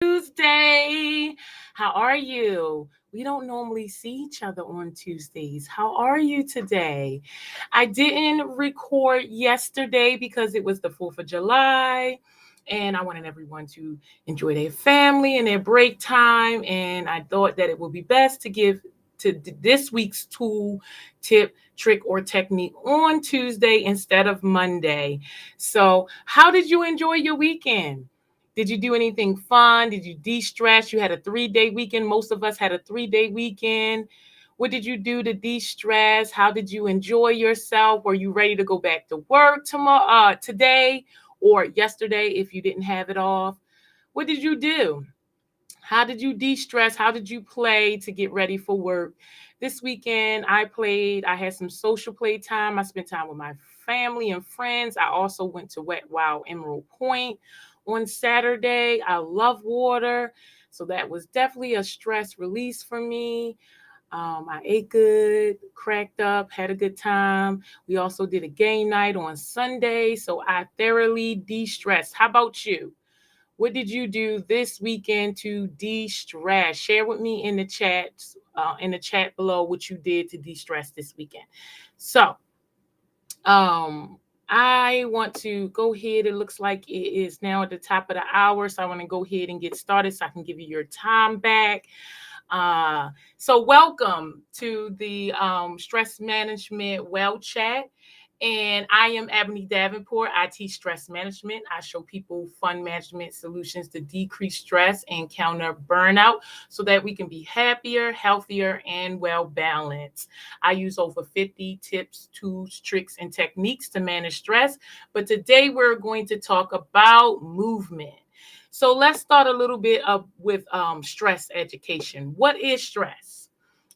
Tuesday. How are you? We don't normally see each other on Tuesdays. How are you today? I didn't record yesterday because it was the 4th of July and I wanted everyone to enjoy their family and their break time. And I thought that it would be best to give to this week's tool, tip, trick, or technique on Tuesday instead of Monday. So, how did you enjoy your weekend? Did you do anything fun? Did you de-stress? You had a 3-day weekend. Most of us had a 3-day weekend. What did you do to de-stress? How did you enjoy yourself? Were you ready to go back to work today or yesterday if you didn't have it off? What did you do? How did you de-stress? How did you play to get ready for work? This weekend, I played. I had some social play time. I spent time with my family and friends. I also went to Wet Wild Emerald Point on Saturday. I love water. So that was definitely a stress release for me. I ate good, cracked up, had a good time. We also did a game night on Sunday. So I thoroughly de-stressed. How about you? What did you do this weekend to de-stress? Share with me in the chat below what you did to de-stress this weekend. So, I want to go ahead. It looks like it is now at the top of the hour, so I want to go ahead and get started so I can give you your time back. So welcome to the Stress Management WellChat. And I am Ebony Davenport. I teach stress management. I show people fun management solutions to decrease stress and counter burnout so that we can be happier, healthier, and well balanced. I use over 50 tips, tools, tricks, and techniques to manage stress. But today we're going to talk about movement. So let's start a little bit with stress education. What is stress?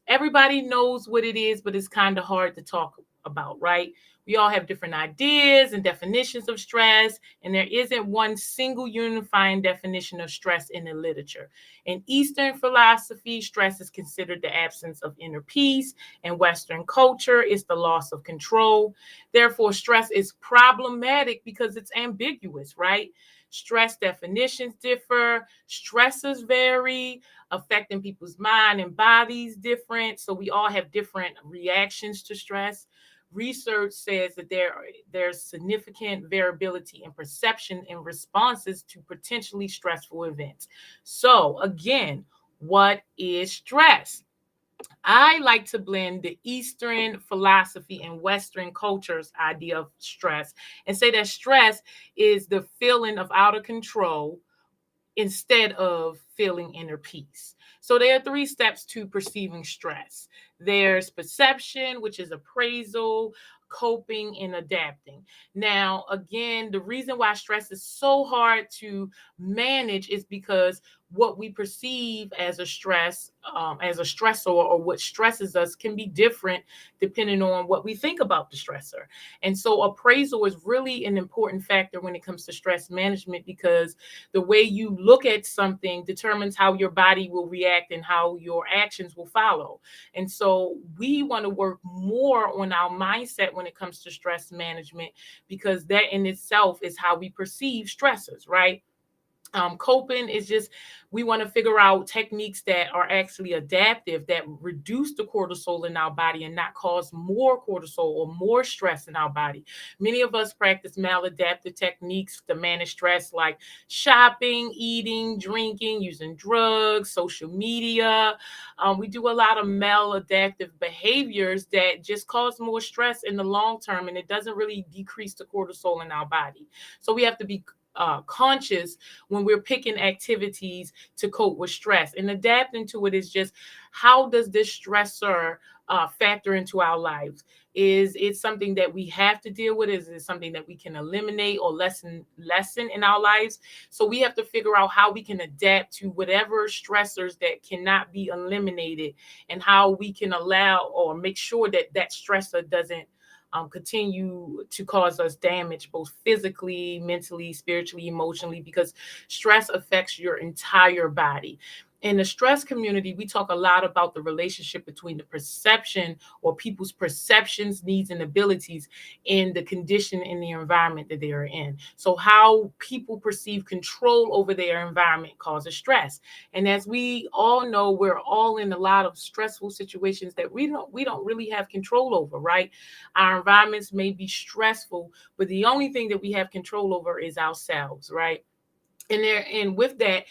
Everybody knows what it is, but it's kind of hard to talk about, right? We all have different ideas and definitions of stress, and there isn't one single unifying definition of stress in the literature. In Eastern philosophy, stress is considered the absence of inner peace. In Western culture, it's the loss of control. Therefore, stress is problematic because it's ambiguous, right? Stress definitions differ, stressors vary, affecting people's mind and bodies different. So we all have different reactions to stress. Research says that there's significant variability in perception and responses to potentially stressful events. So again, what is stress? I like to blend the Eastern philosophy and Western culture's idea of stress and say that stress is the feeling of out of control instead of feeling inner peace. So there are 3 steps to perceiving stress. There's perception, which is appraisal, coping, and adapting. Now, again, the reason why stress is so hard to manage is because what we perceive as a stressor, or what stresses us can be different depending on what we think about the stressor. And so appraisal is really an important factor when it comes to stress management because the way you look at something determines how your body will react and how your actions will follow. And so we want to work more on our mindset when it comes to stress management because that in itself is how we perceive stressors, right? Coping is just we want to figure out techniques that are actually adaptive that reduce the cortisol in our body and not cause more cortisol or more stress in our body. Many of us practice maladaptive techniques to manage stress like shopping, eating, drinking, using drugs, social media. We do a lot of maladaptive behaviors that just cause more stress in the long term, and it doesn't really decrease the cortisol in our body. So we have to be conscious when we're picking activities to cope with stress, and adapting to it is just how does this stressor factor into our lives? Is it something that we have to deal with? Is it something that we can eliminate or lessen in our lives? So we have to figure out how we can adapt to whatever stressors that cannot be eliminated, and how we can allow or make sure that that stressor doesn't continue to cause us damage, both physically, mentally, spiritually, emotionally, because stress affects your entire body. In the stress community, we talk a lot about the relationship between the perception or people's perceptions, needs, and abilities in the condition in the environment that they are in. So how people perceive control over their environment causes stress. And as we all know, we're all in a lot of stressful situations that we don't really have control over, right? Our environments may be stressful, but the only thing that we have control over is ourselves, right? And with that,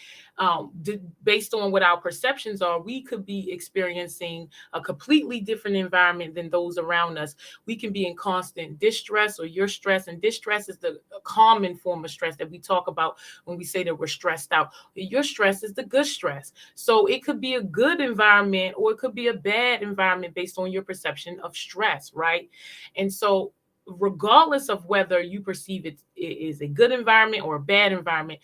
based on what our perceptions are, we could be experiencing a completely different environment than those around us. We can be in constant distress, or your stress, and distress is the common form of stress that we talk about when we say that we're stressed out. Your stress is the good stress. So it could be a good environment or it could be a bad environment based on your perception of stress, right? And so regardless of whether you perceive it is a good environment or a bad environment,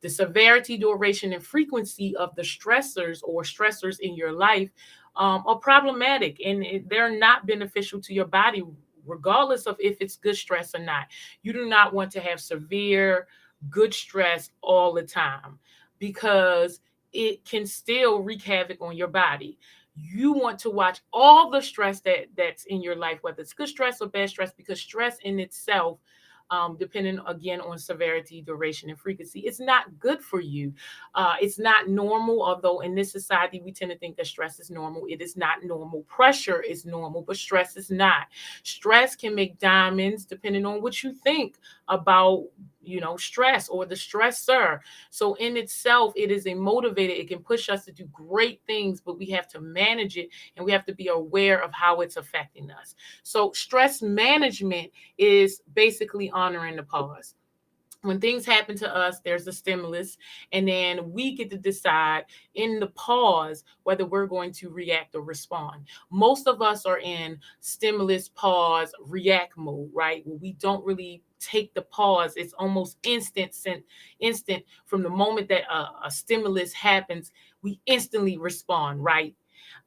the severity, duration, and frequency of the stressors or stressors in your life are problematic, and they're not beneficial to your body, regardless of if it's good stress or not. You do not want to have severe good stress all the time, because it can still wreak havoc on your body. You want to watch all the stress that's in your life, whether it's good stress or bad stress, because stress in itself, depending again on severity, duration, and frequency, it's not good for you. It's not normal, although in this society we tend to think that stress is normal. It is not normal. Pressure is normal, but stress is not. Stress can make diamonds depending on what you think about, stress or the stressor. So in itself, it is a motivator. It can push us to do great things, but we have to manage it, and we have to be aware of how it's affecting us. So stress management is basically honoring the pause. When things happen to us, there's a stimulus, and then we get to decide in the pause whether we're going to react or respond. Most of us are in stimulus, pause, react mode, right? Where we don't really take the pause. It's almost instant from the moment that a stimulus happens, we instantly respond, right?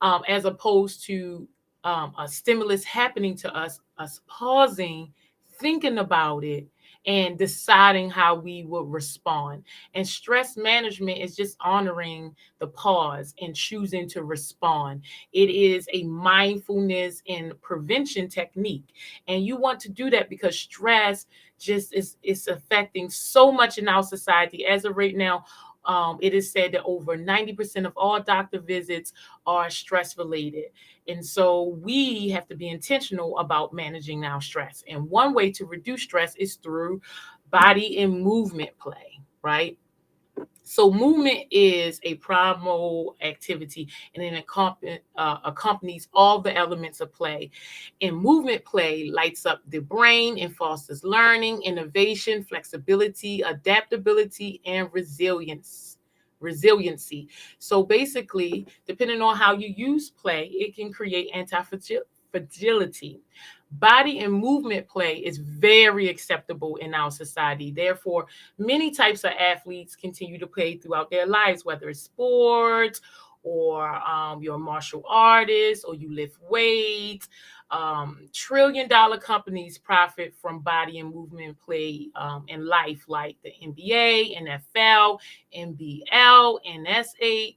As opposed to a stimulus happening to us pausing, thinking about it, and deciding how we will respond. And stress management is just honoring the pause and choosing to respond. It is a mindfulness and prevention technique. And you want to do that because stress just is affecting so much in our society. As of right now, it is said that over 90% of all doctor visits are stress related. And so we have to be intentional about managing our stress. And one way to reduce stress is through body and movement play, right? So movement is a primal activity, and it accompanies all the elements of play. And movement play lights up the brain and fosters learning, innovation, flexibility, adaptability, and resiliency. So basically, depending on how you use play, it can create anti-fragility. Body and movement play is very acceptable in our society. Therefore, many types of athletes continue to play throughout their lives, whether it's sports or you're a martial artist or you lift weights. Trillion-dollar companies profit from body and movement play in life, like the NBA, NFL, NBL, NSA,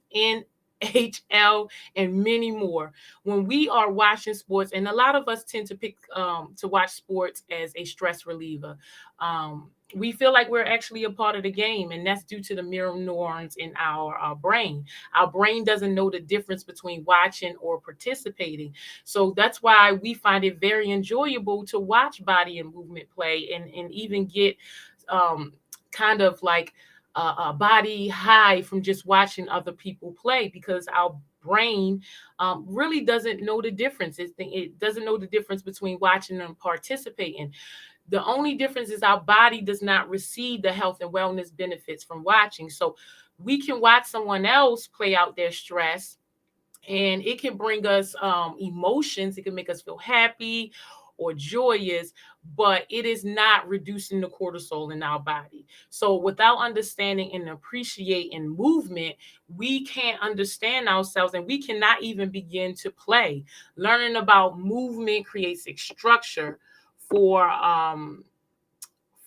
NHL, and many more. When we are watching sports, and a lot of us tend to pick to watch sports as a stress reliever, we feel like we're actually a part of the game, and that's due to the mirror neurons in our brain. Our brain doesn't know the difference between watching or participating. So that's why we find it very enjoyable to watch body and movement play, and even get kind of like a body high from just watching other people play, because our brain really doesn't know the difference. It doesn't know the difference between watching and participating. The only difference is our body does not receive the health and wellness benefits from watching. So we can watch someone else play out their stress, and it can bring us emotions. It can make us feel happy or joyous, but it is not reducing the cortisol in our body. So without understanding and appreciating movement, we can't understand ourselves, and we cannot even begin to play. Learning about movement creates a structure for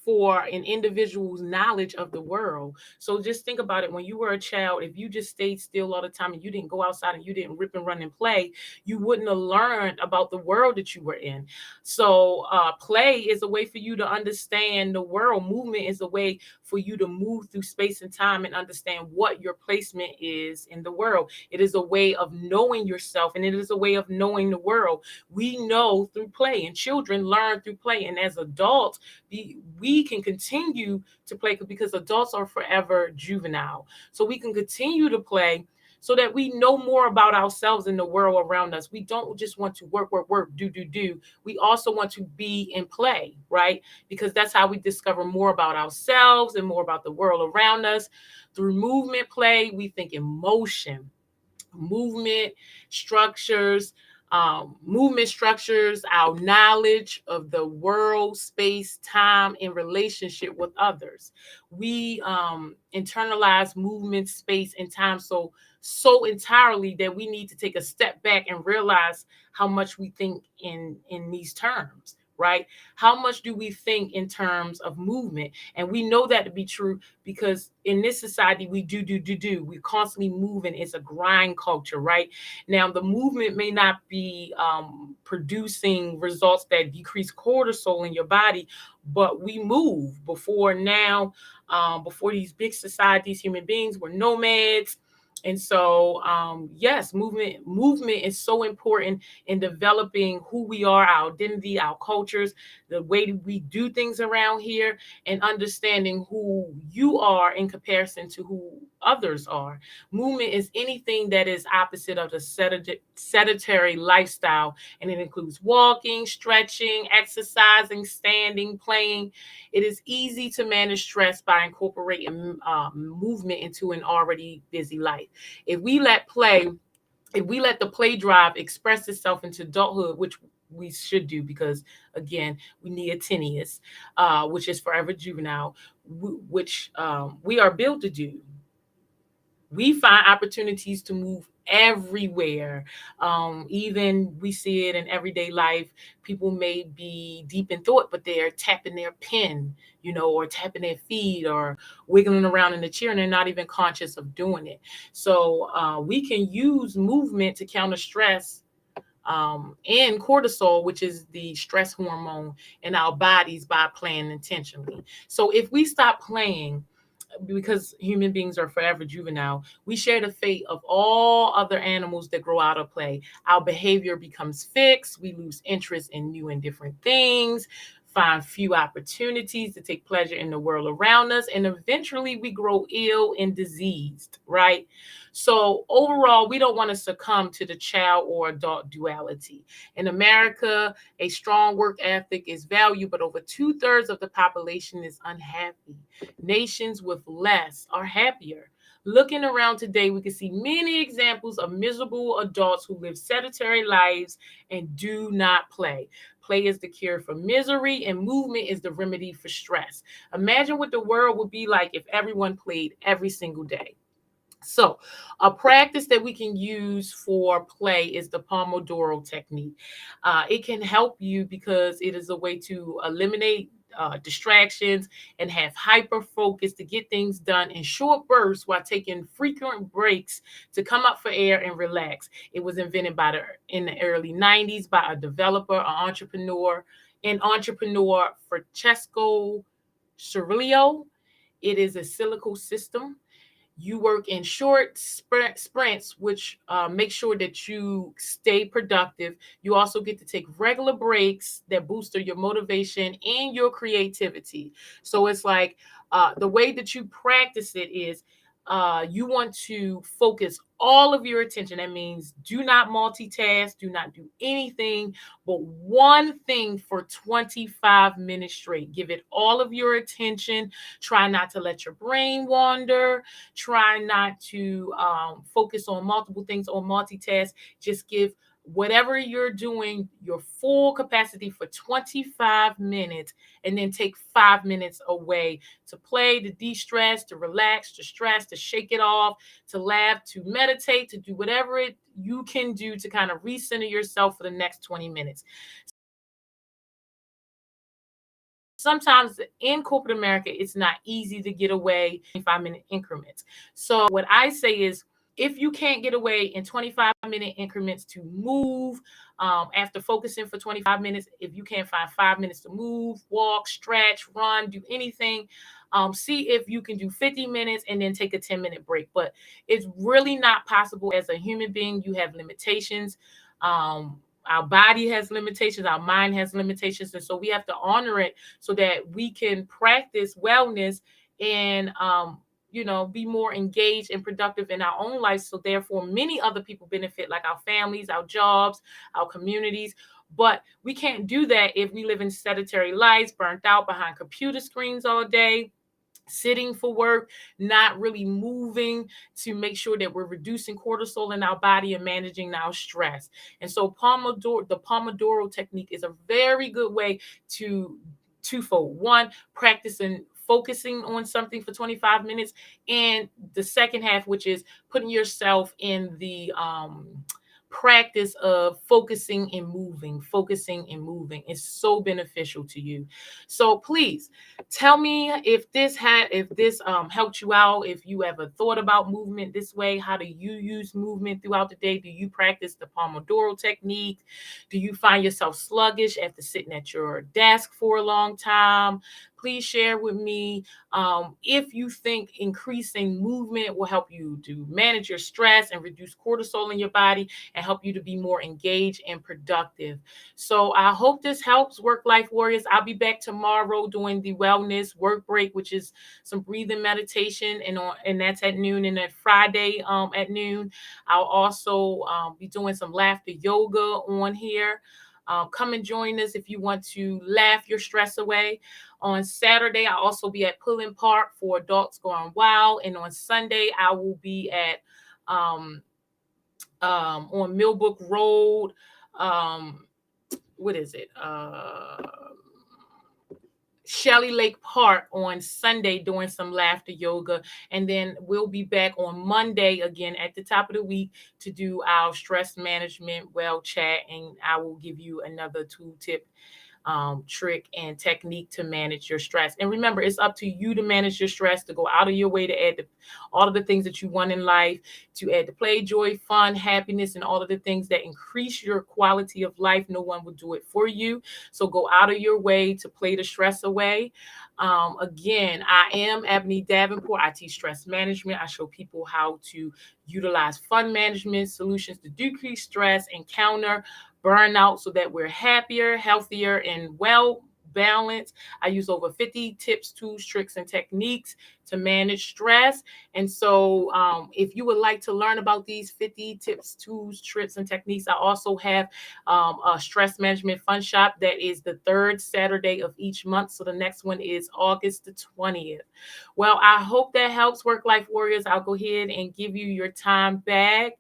for an individual's knowledge of the world. So just think about it. When you were a child, if you just stayed still all the time and you didn't go outside and you didn't rip and run and play, you wouldn't have learned about the world that you were in. So play is a way for you to understand the world. Movement is a way for you to move through space and time and understand what your placement is in the world. It is a way of knowing yourself, and it is a way of knowing the world. We know through play, and children learn through play. And as adults, we can continue to play because adults are forever juvenile. So we can continue to play so that we know more about ourselves and the world around us. We don't just want to work, work, work, do, do, do. We also want to be in play, right? Because that's how we discover more about ourselves and more about the world around us. Through movement play, we think emotion, movement structures, our knowledge of the world, space, time, and relationship with others. We internalize movement, space, and time so entirely that we need to take a step back and realize how much we think in these terms, right? How much do we think in terms of movement? And we know that to be true because in this society, we do. We're constantly moving. It's a grind culture, right? Now, the movement may not be producing results that decrease cortisol in your body, but we move. Before these big societies, human beings were nomads. And so, yes, movement is so important in developing who we are, our identity, our cultures, the way we do things around here, and understanding who you are in comparison to who others are. Movement is anything that is opposite of the sedentary lifestyle, and it includes walking, stretching, exercising, standing, playing. It is easy to manage stress by incorporating movement into an already busy life. If we let the play drive express itself into adulthood, which we should do because, again, we need a tenuous, which is forever juvenile, which we are built to do. We find opportunities to move everywhere. Even we see it in everyday life. People may be deep in thought, but they're tapping their pen, or tapping their feet or wiggling around in the chair, and they're not even conscious of doing it. So we can use movement to counter stress and cortisol, which is the stress hormone in our bodies, by playing intentionally. So if we stop playing, because human beings are forever juvenile, we share the fate of all other animals that grow out of play. Our behavior becomes fixed. We lose interest in new and different things, find few opportunities to take pleasure in the world around us, and eventually we grow ill and diseased, right? So overall, we don't want to succumb to the child or adult duality. In America, a strong work ethic is valued, but over 2/3 of the population is unhappy. Nations with less are happier. Looking around today, we can see many examples of miserable adults who live sedentary lives and do not play. Play is the cure for misery, and movement is the remedy for stress. Imagine what the world would be like if everyone played every single day. So, a practice that we can use for play is the Pomodoro Technique. It can help you because it is a way to eliminate distractions and have hyper focus to get things done in short bursts while taking frequent breaks to come up for air and relax. It was invented in the early 90s by a developer, an entrepreneur, Francesco Cirillo. It is a cyclical system. You work in short sprints, which make sure that you stay productive. You also get to take regular breaks that boost your motivation and your creativity. So it's like the way that you practice it is you want to focus all of your attention. That means do not multitask, do not do anything but one thing for 25 minutes straight. Give it all of your attention. Try not to let your brain wander. Try not to focus on multiple things or multitask. Just give whatever you're doing your full capacity for 25 minutes, and then take 5 minutes away to play, to de-stress, to relax, to stress, to shake it off, to laugh, to meditate, to do whatever you can do to kind of recenter yourself for the next 20 minutes. sometimes in corporate America, it's not easy to get away in 5-minute increments. So what I say is, if you can't get away in 25-minute increments to move, after focusing for 25 minutes, if you can't find 5 minutes to move, walk, stretch, run, do anything, see if you can do 50 minutes and then take a 10-minute break. But it's really not possible. As a human being, you have limitations. Our body has limitations, our mind has limitations. And so we have to honor it so that we can practice wellness and, be more engaged and productive in our own lives. So therefore, many other people benefit, like our families, our jobs, our communities. But we can't do that if we live in sedentary lives, burnt out behind computer screens all day, sitting for work, not really moving to make sure that we're reducing cortisol in our body and managing our stress. And so the Pomodoro technique is a very good way to twofold. One, practicing focusing on something for 25 minutes, and the second half, which is putting yourself in the practice of focusing and moving is so beneficial to you. So please tell me if this helped you out, if you ever thought about movement this way. How do you use movement throughout the day? Do you practice the Pomodoro technique? Do you find yourself sluggish after sitting at your desk for a long time? Please share with me if you think increasing movement will help you to manage your stress and reduce cortisol in your body and help you to be more engaged and productive. So I hope this helps, work life warriors. I'll be back tomorrow doing the wellness work break, which is some breathing meditation, and that's at noon. And then Friday at noon, I'll also be doing some laughter yoga on here. Come and join us if you want to laugh your stress away. On Saturday, I'll also be at Pullen Park for Adults Gone Wild. And on Sunday, I will be at on Millbrook Road. What is it? Shelley Lake Park on Sunday doing some laughter yoga. And then we'll be back on Monday again at the top of the week to do our stress management WellChat. And I will give you another tooltip, trick and technique to manage your stress. And remember, it's up to you to manage your stress, to go out of your way to add all of the things that you want in life, to add the play, joy, fun, happiness, and all of the things that increase your quality of life. No one will do it for you. So go out of your way to play the stress away. Again, I am Ebony Davenport. I teach stress management. I show people how to utilize fun management solutions to decrease stress and counter burnout so that we're happier, healthier, and well balanced. I use over 50 tips, tools, tricks, and techniques to manage stress. And so if you would like to learn about these 50 tips, tools, tricks, and techniques, I also have a stress management fun shop that is the third Saturday of each month. So the next one is August the 20th. Well, I hope that helps, work life warriors. I'll go ahead and give you your time back.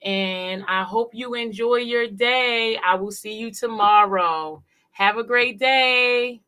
And I hope you enjoy your day. I will see you tomorrow. Have a great day.